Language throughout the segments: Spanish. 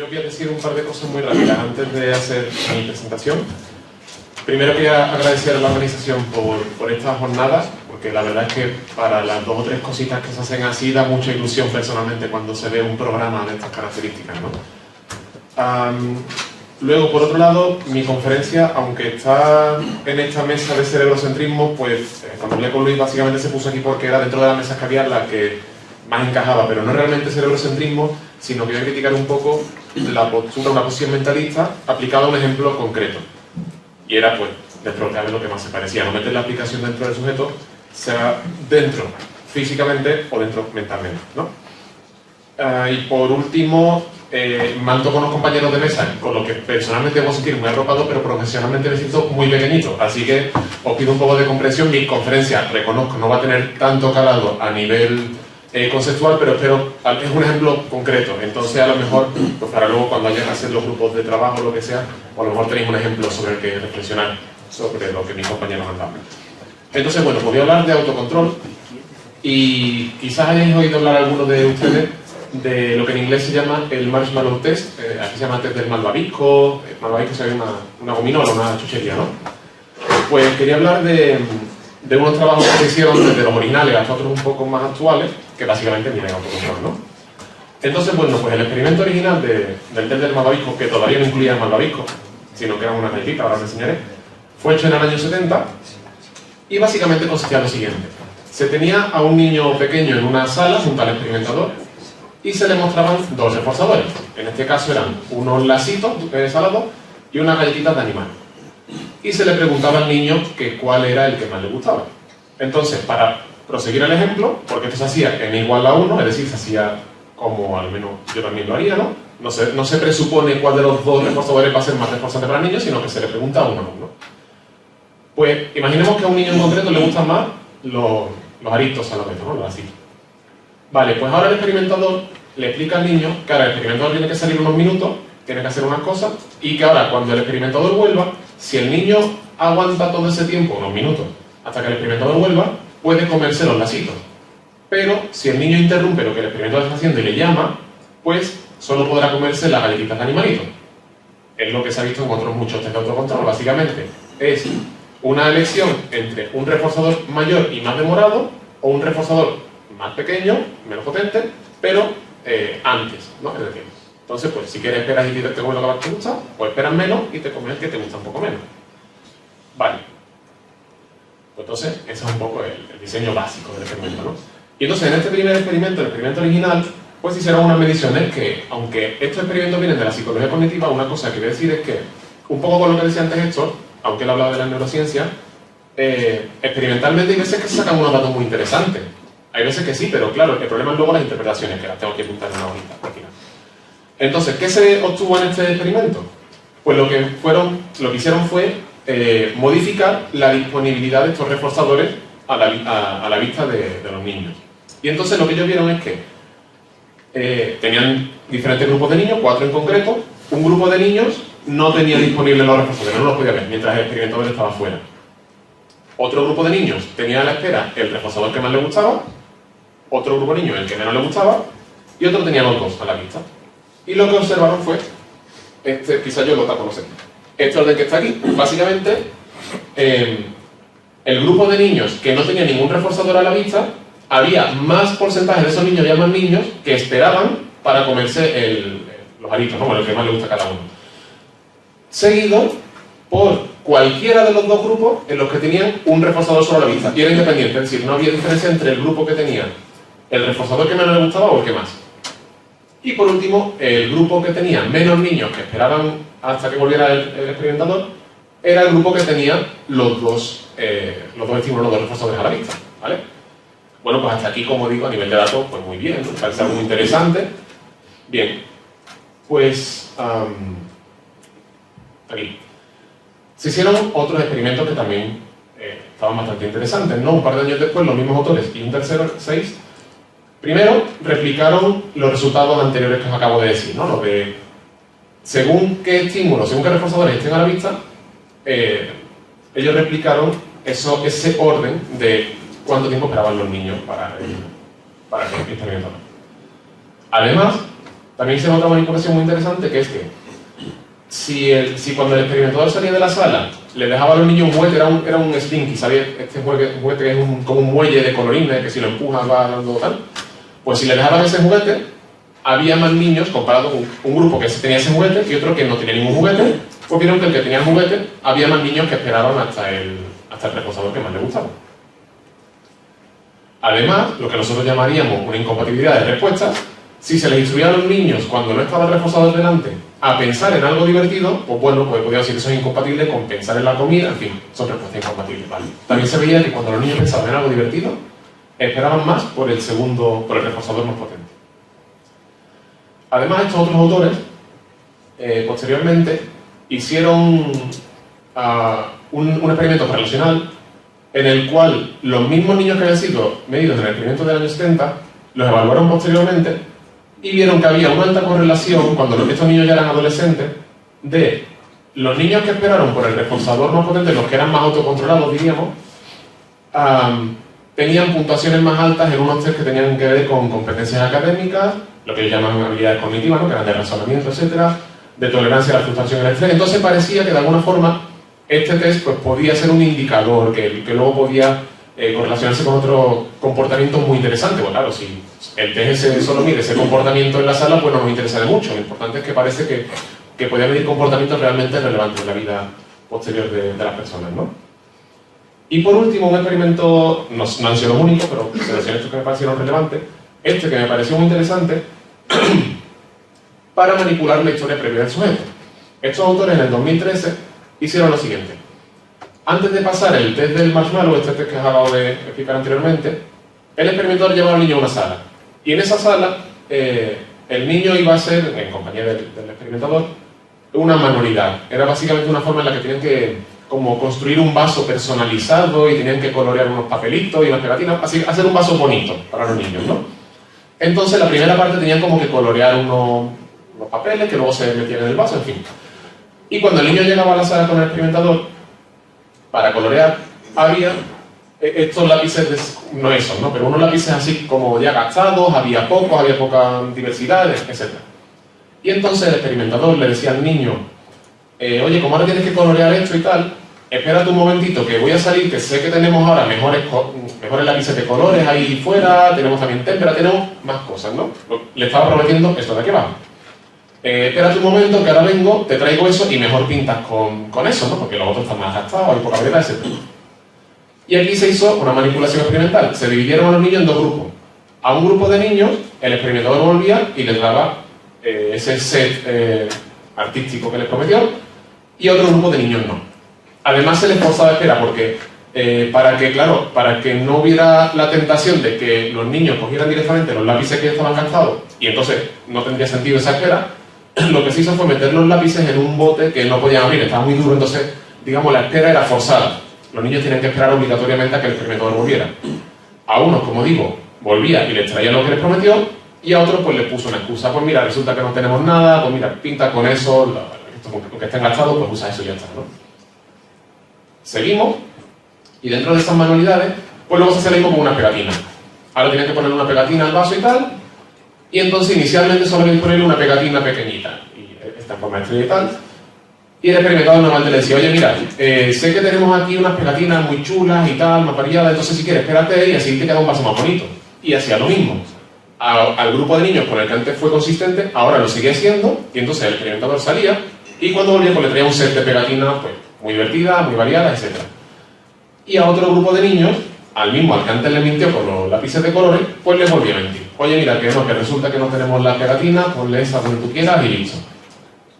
Yo voy a decir un par de cosas muy rápidas antes de hacer mi presentación. Primero quería agradecer a la organización por estas jornadas, porque la verdad es que para las 2 o 3 cositas que se hacen así da mucha ilusión personalmente cuando se ve un programa de estas características, ¿no? Luego, por otro lado, mi conferencia, aunque está en esta mesa de cerebrocentrismo, pues cuando hablé con Luis básicamente se puso aquí porque era dentro de la mesa que había la que más encajaba, pero no realmente cerebrocentrismo, sino que voy a criticar un poco la postura, una posición mentalista aplicada a un ejemplo concreto. Y era, pues, dentro de lo que más se parecía, no meter la aplicación dentro del sujeto, sea dentro físicamente o dentro mentalmente, ¿no? Y por último, me han tocado unos compañeros de mesa con los que personalmente debo sentir muy arropado, pero profesionalmente me siento muy pequeñito, así que os pido un poco de comprensión. Mi conferencia, reconozco, no va a tener tanto calado a nivel conceptual, pero espero, es un ejemplo concreto, entonces a lo mejor, pues para luego cuando vayan a hacer los grupos de trabajo o lo que sea, o a lo mejor tenéis un ejemplo sobre el que reflexionar sobre lo que mis compañeros han dado. Entonces, bueno, pues voy a hablar de autocontrol y quizás hayáis oído hablar algunos de ustedes de lo que en inglés se llama el marshmallow test, aquí se llama test del malvavisco. El malvavisco se ve una gominola, una chuchería, ¿no? Pues quería hablar de unos trabajos que se hicieron desde los originales hasta otros un poco más actuales, que básicamente miden autocontrol, ¿no? Entonces, bueno, pues el experimento original del test del malvavisco, que todavía no incluía el malvavisco, sino que era una galletita, ahora os enseñaré, fue hecho en el año 70 y básicamente consistía en lo siguiente. Se tenía a un niño pequeño en una sala junto al experimentador y se le mostraban 2 reforzadores. En este caso eran unos lacitos salados y unas galletitas de animal. Y se le preguntaba al niño que cuál era el que más le gustaba. Entonces, para proseguir el ejemplo, porque esto se hacía n igual a 1, es decir, se hacía como al menos yo también lo haría, ¿no? No se presupone cuál de los 2 reforzadores va a ser más reforzante para el niño, sino que se le pregunta a uno, ¿no? Pues imaginemos que a un niño en concreto le gustan más los aristos salados, ¿no? Los así. Vale, pues ahora el experimentador le explica al niño que ahora el experimentador tiene que salir unos minutos, tiene que hacer unas cosas, y que ahora cuando el experimentador vuelva, si el niño aguanta todo ese tiempo, unos minutos, hasta que el experimentador vuelva, puede comerse los lasitos. Pero si el niño interrumpe lo que el experimentador está haciendo y le llama, pues solo podrá comerse las galletitas de animalito. Es lo que se ha visto en otros muchos test de autocontrol. Básicamente es una elección entre un reforzador mayor y más demorado o un reforzador más pequeño, menos potente, pero antes, ¿no? Es decir, entonces, pues si quieres esperar y te comes lo que más te gusta, pues esperas menos y te comes el que te gusta un poco menos. Vale. Pues entonces, ese es un poco el diseño básico del experimento, ¿no? Y entonces, en este primer experimento, el experimento original, pues hicieron unas mediciones que, aunque estos experimentos vienen de la psicología cognitiva, una cosa que voy a decir es que, un poco con lo que decía antes Héctor, aunque él hablaba de la neurociencia, experimentalmente hay veces que se sacan unos datos muy interesantes. Hay veces que sí, pero claro, el problema es luego las interpretaciones, que las tengo que apuntar en una hojita al final. Entonces, ¿qué se obtuvo en este experimento? Pues lo que hicieron fue modificar la disponibilidad de estos reforzadores a la vista de los niños. Y entonces lo que ellos vieron es que tenían diferentes grupos de niños, 4 en concreto. Un grupo de niños no tenía disponibles los reforzadores, no los podía ver mientras el experimentador estaba fuera. Otro grupo de niños tenía a la espera el reforzador que más le gustaba, otro grupo de niños el que menos le gustaba, y otro tenía los 2 a la vista. Y lo que observaron fue, quizá yo lo tapo, no sé, este orden que está aquí. Básicamente, el grupo de niños que no tenía ningún reforzador a la vista, había más porcentaje de esos niños, había más niños que esperaban para comerse los aritos, ¿no? Bueno, el que más le gusta a cada uno. Seguido por cualquiera de los 2 grupos en los que tenían un reforzador solo a la vista. Y era independiente, es decir, no había diferencia entre el grupo que tenía el reforzador que menos le gustaba o el que más. Y por último, el grupo que tenía menos niños que esperaban hasta que volviera el experimentador, era el grupo que tenía los dos estímulos, los 2 reforzadores a la vista, ¿vale? Bueno, pues hasta aquí, como digo, a nivel de datos, pues muy bien, ¿no? Parece algo muy interesante. Bien, pues aquí. Se hicieron otros experimentos que también estaban bastante interesantes, ¿no? Un par de años después, los mismos autores y un tercero, 6, primero replicaron los resultados anteriores que os acabo de decir, ¿no? Lo de, según qué estímulos, según qué reforzadores estén a la vista, ellos replicaron ese orden de cuánto tiempo esperaban los niños para el experimento. Además, también se nota una manipulación muy interesante, que es que si cuando el experimentador salía de la sala, le dejaba a los niños un juguete, era un slinky, ¿sabéis? Este juguete que es como un muelle de colorines, que si lo empujas va dando tal. Pues si le dejaban ese juguete, había más niños, comparado con un grupo que tenía ese juguete y otro que no tenía ningún juguete, pues vieron que el que tenía el juguete, había más niños que esperaban hasta el reforzador que más les gustaba. Además, lo que nosotros llamaríamos una incompatibilidad de respuestas, si se les instruía a los niños cuando no estaba el reforzador delante a pensar en algo divertido, pues bueno, pues podríamos decir que son incompatibles con pensar en la comida, en fin, son respuestas incompatibles, ¿vale? También se veía que cuando los niños pensaban en algo divertido, esperaban más por el reforzador más potente. Además, estos otros autores, posteriormente, hicieron un experimento relacional en el cual los mismos niños que habían sido medidos en el experimento del año 70 los evaluaron posteriormente y vieron que había una alta correlación, cuando estos niños ya eran adolescentes, de los niños que esperaron por el reforzador más potente, los que eran más autocontrolados, diríamos, tenían puntuaciones más altas en unos test que tenían que ver con competencias académicas, lo que ellos llaman habilidades cognitivas, ¿no? Que eran de razonamiento, etcétera, de tolerancia a la frustración y el estrés. Entonces parecía que de alguna forma este test pues, podía ser un indicador que luego podía correlacionarse con otro comportamiento muy interesante. Bueno, claro, si el test solo mide ese comportamiento en la sala, pues no nos interesa de mucho. Lo importante es que parece que podía medir comportamientos realmente relevantes en la vida posterior de las personas, ¿no? Y por último, un experimento, no han sido los únicos, pero seleccioné estos que me parecieron relevantes, que me pareció muy interesante, para manipular la historia previa del sujeto. Estos autores en el 2013 hicieron lo siguiente. Antes de pasar el test del marshmallow, este test que os acabo de explicar anteriormente, el experimentador llevaba al niño a una sala. Y en esa sala, el niño iba a ser, en compañía del experimentador, una manualidad. Era básicamente una forma en la que tenían que como construir un vaso personalizado y tenían que colorear unos papelitos y unas pegatinas, así hacer un vaso bonito para los niños, ¿no? Entonces, la primera parte tenían como que colorear unos papeles que luego se metían en el vaso, en fin. Y cuando el niño llegaba a la sala con el experimentador, para colorear, había estos lápices, no esos, ¿no? Pero unos lápices así como ya gastados, había poca diversidad, etc. Y entonces el experimentador le decía al niño, oye, como ahora tienes que colorear esto y tal, espérate un momentito que voy a salir, que sé que tenemos ahora mejores lápices de colores ahí fuera, tenemos también témpera, tenemos más cosas, ¿no? Le estaba prometiendo esto de aquí va. Espérate un momento que ahora vengo, te traigo eso y mejor pintas con eso, ¿no? Porque los otros están más gastados, hay poca variedad, etc. Y aquí se hizo una manipulación experimental. Se dividieron a los niños en dos grupos. A un grupo de niños, el experimentador volvía y les daba ese set artístico que les prometió, y a otro grupo de niños no. Además se les forzaba a esperar porque para que no hubiera la tentación de que los niños cogieran directamente los lápices que estaban gastados y entonces no tendría sentido esa espera, lo que se hizo fue meter los lápices en un bote que no podían abrir, estaba muy duro, entonces digamos la espera era forzada. Los niños tenían que esperar obligatoriamente a que el experimentador volviera. A unos, como digo, volvía y les traía lo que les prometió, y a otros pues les puso una excusa, pues mira, resulta que no tenemos nada, pues mira, pinta con eso, lo que estén gastados, pues usa eso y ya está, ¿no? Seguimos, y dentro de esas manualidades, pues luego se hacen como una pegatina. Ahora tienen que ponerle una pegatina al vaso y tal, y entonces inicialmente solo hay que ponerle una pegatina pequeñita, y esta en forma de estrella y tal, y el experimentador normalmente le decía, oye mira, sé que tenemos aquí unas pegatinas muy chulas y tal, más variadas, entonces si quieres espérate y así te queda un vaso más bonito. Y hacía lo mismo. Al grupo de niños con el que antes fue consistente, ahora lo sigue haciendo, y entonces el experimentador salía, y cuando volvía pues le traía un set de pegatinas pues, muy divertidas, muy variadas, etc. Y a otro grupo de niños, al que antes le mintió con los lápices de colores, pues le volvía a mentir. Oye mira, que no, que resulta que no tenemos las pegatinas, ponle esa donde tú quieras y listo.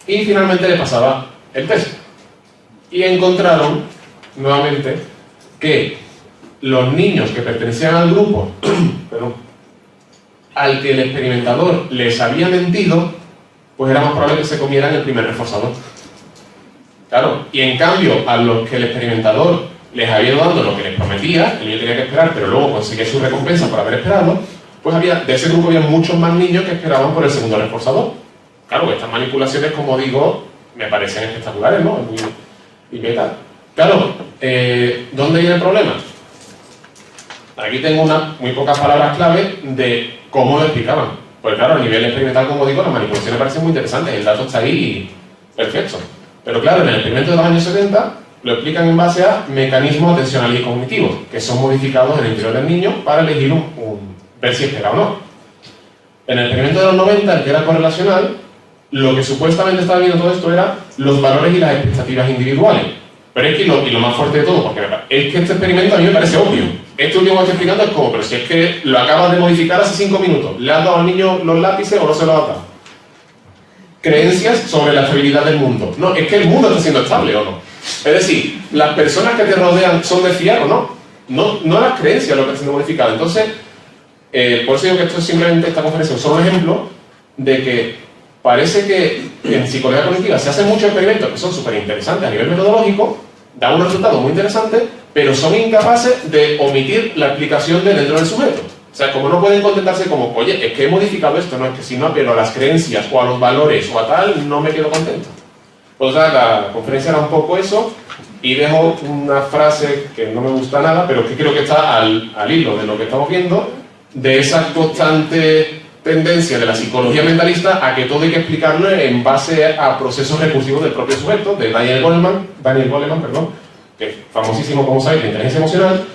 Y finalmente le pasaba el test. Y encontraron, nuevamente, que los niños que pertenecían al grupo, al que el experimentador les había mentido, pues era más probable que se comieran el primer reforzador. Claro, y en cambio, a los que el experimentador les había dado lo que les prometía, el niño tenía que esperar, pero luego conseguía su recompensa por haber esperado, pues de ese grupo había muchos más niños que esperaban por el segundo reforzador. Claro, estas manipulaciones, como digo, me parecen espectaculares, ¿no? ¿Y qué tal? Claro, ¿dónde viene el problema? Aquí tengo unas muy pocas palabras clave de cómo lo explicaban. Pues claro, a nivel experimental, como digo, las manipulaciones parecen muy interesantes, el dato está ahí y perfecto. Pero claro, en el experimento de los años 70 lo explican en base a mecanismos atencionales y cognitivos, que son modificados en el interior del niño para elegir ver si espera o no. En el experimento de los 90, el que era correlacional, lo que supuestamente estaba viendo todo esto era los valores y las expectativas individuales. Pero es que, y lo más fuerte de todo, porque es que este experimento a mí me parece obvio. Este último que estoy explicando es como, pero si es que lo acabas de modificar hace 5 minutos, ¿le has dado al niño los lápices o no se los has dado? Creencias sobre la estabilidad del mundo. No, es que el mundo está siendo estable, ¿o no? Es decir, las personas que te rodean son de fiar o no. No las creencias lo que está siendo modificado. Entonces, por eso digo que esto es simplemente, esta conferencia es solo un ejemplo de que parece que en psicología cognitiva se hacen muchos experimentos que son súper interesantes a nivel metodológico, dan un resultado muy interesante, pero son incapaces de omitir la explicación de dentro del sujeto. O sea, como no pueden contentarse como, oye, es que he modificado esto, no es que si no apelo a las creencias o a los valores o a tal, no me quedo contento. Pues la conferencia era un poco eso, y dejo una frase que no me gusta nada, pero que creo que está al hilo de lo que estamos viendo, de esa constante tendencia de la psicología mentalista a que todo hay que explicarlo en base a procesos recursivos del propio sujeto, de Daniel Goleman, que es famosísimo, como sabéis, de inteligencia emocional.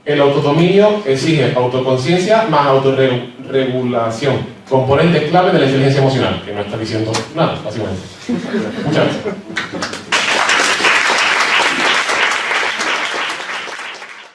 El autodominio exige autoconciencia más autorregulación, componentes clave de la inteligencia emocional, que no está diciendo nada, básicamente. Muchas gracias.